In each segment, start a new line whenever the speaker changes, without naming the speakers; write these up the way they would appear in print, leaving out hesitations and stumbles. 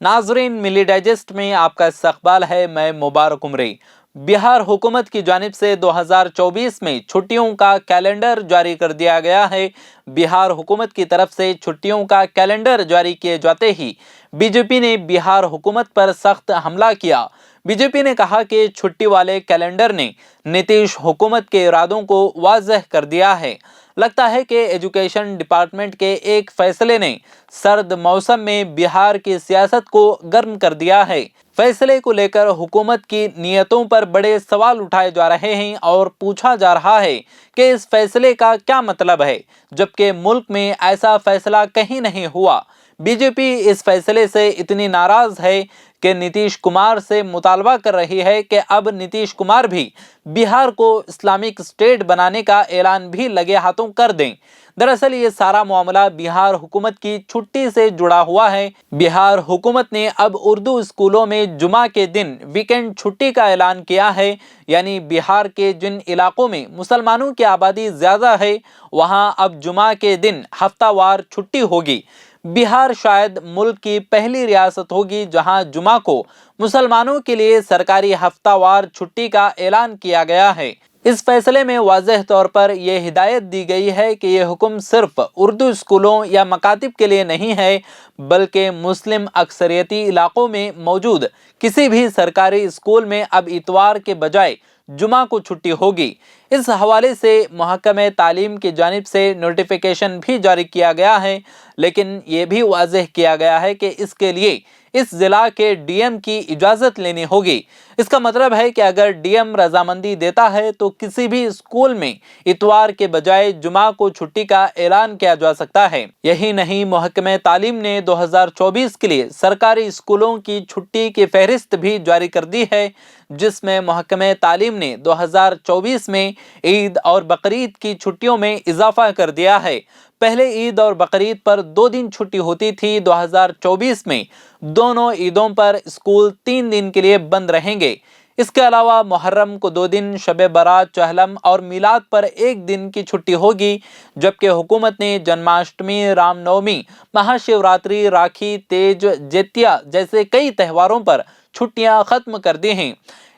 नाजरीन, मिली डाइजेस्ट में आपका इस्तकबाल है। मैं मुबारक उमरी। बिहार हुकूमत की जानिब से 2024 में छुट्टियों का कैलेंडर जारी कर दिया गया है। बिहार हुकूमत की तरफ से छुट्टियों का कैलेंडर जारी किए जाते ही बीजेपी ने बिहार हुकूमत पर सख्त हमला किया। बीजेपी ने कहा कि छुट्टी वाले कैलेंडर ने नीतीश हुकूमत के इरादों को वाज़ेह कर दिया है। लगता है कि एजुकेशन डिपार्टमेंट के एक फैसले ने सर्द मौसम में बिहार की सियासत को गर्म कर दिया है। फैसले को लेकर हुकूमत की नीयतों पर बड़े सवाल उठाए जा रहे हैं और पूछा जा रहा है कि इस फैसले का क्या मतलब है, जबकि मुल्क में ऐसा फैसला कहीं नहीं हुआ। बीजेपी इस फैसले से इतनी नाराज है कि नीतीश कुमार से मुतालबा कर रही है कि अब नीतीश कुमार भी बिहार को इस्लामिक स्टेट बनाने का ऐलान भी लगे हाथों कर दें। दरअसल ये सारा मामला बिहार हुकूमत की छुट्टी से जुड़ा हुआ है। बिहार हुकूमत ने अब उर्दू स्कूलों में जुमा के दिन वीकेंड छुट्टी का ऐलान किया है। यानी बिहार के जिन इलाकों में मुसलमानों की आबादी ज्यादा है, वहां अब जुमा के दिन हफ्तावार छुट्टी होगी। बिहार शायद मुल्क की पहली रियासत होगी जहां जुमा को मुसलमानों के लिए सरकारी हफ्तावार छुट्टी का ऐलान किया गया है। इस फैसले में वाज़ेह तौर पर यह हिदायत दी गई है कि यह हुक्म सिर्फ उर्दू स्कूलों या मकातिब के लिए नहीं है, बल्कि मुस्लिम अक्सरियती इलाकों में मौजूद किसी भी सरकारी स्कूल में अब इतवार के बजाय जुमा को छुट्टी होगी। इस हवाले से महकमे तालीम की जानिब से नोटिफिकेशन भी जारी किया गया है, लेकिन ये भी वाज़ेह किया गया है कि इसके लिए इस जिला के डीएम की इजाज़त लेनी होगी। इसका मतलब है कि अगर डीएम रजामंदी देता है तो किसी भी स्कूल में इतवार के बजाय जुमा को छुट्टी का ऐलान किया जा सकता है। यही नहीं, महकमे तालीम ने 2024 के लिए सरकारी स्कूलों की छुट्टी की फहरिस्त भी जारी कर दी है, जिसमें महकमे तालीम ने 2024 में ईद और बकरीद की छुट्टियों में इजाफा कर दिया है। पहले ईद और बकरीद पर 2 दिन छुट्टी होती थी। 2024 में दोनों ईदों पर स्कूल 3 दिन के लिए बंद रहेंगे। इसके अलावा मुहर्रम को 2 दिन, शब बारात, चहलम और मिलाद पर 1 दिन की छुट्टी होगी। जबकि हुकूमत ने जन्माष्टमी, रामनवमी, महाशिवरात्रि, राखी, तेज, जेतिया जैसे कई त्योहारों पर छुट्टियां खत्म कर दी हैं।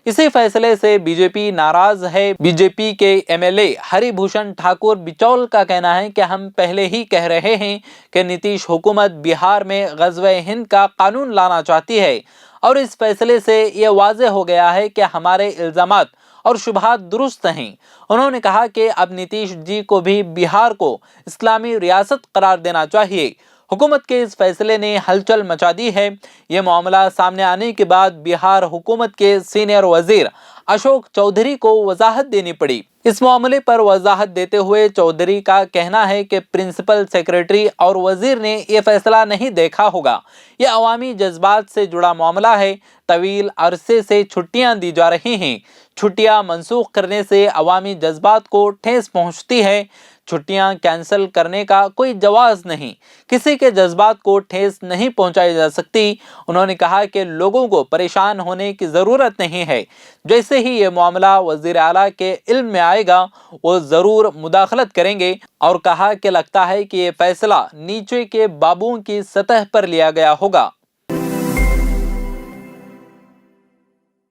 इसी फैसले से बीजेपी नाराज है। बीजेपी के एमएलए हरिभूषण ठाकुर बिचौल का कहना है कि हम पहले ही कह रहे हैं कि नीतीश हुकूमत बिहार में ग़ज़वे हिंद का कानून लाना चाहती है और इस फैसले से ये वाज़ेह हो गया है कि हमारे इल्ज़ामात और शुबहात दुरुस्त हैं। उन्होंने कहा कि अब नीतीश जी को भी बिहार को इस्लामी रियासत करार देना चाहिए। हुकूमत के इस फैसले ने हलचल मचा दी है। ये मामला सामने आने के बाद बिहार हुकूमत के सीनियर वजीर अशोक चौधरी को वजाहत देनी पड़ी। इस मामले पर वजाहत देते हुए चौधरी का कहना है कि प्रिंसिपल सेक्रेटरी और वजीर ने यह फैसला नहीं देखा होगा। यह अवामी जज्बात से जुड़ा मामला है। तवील अरसे से छुट्टियां दी जा रही हैं। छुट्टियां मनसूख करने से अवामी जज्बात को ठेस पहुंचती है। छुट्टियां कैंसिल करने का कोई जवाज नहीं, किसी के जज्बात को ठेस नहीं पहुंचाई जा सकती। उन्होंने कहा कि लोगों को परेशान होने की ज़रूरत नहीं है। जैसे ही ये मामला वज़ीर आला के इल्म में आएगा वो ज़रूर मुदाखलत करेंगे। और कहा कि लगता है कि ये फैसला नीचे के बाबुओं की सतह पर लिया गया होगा।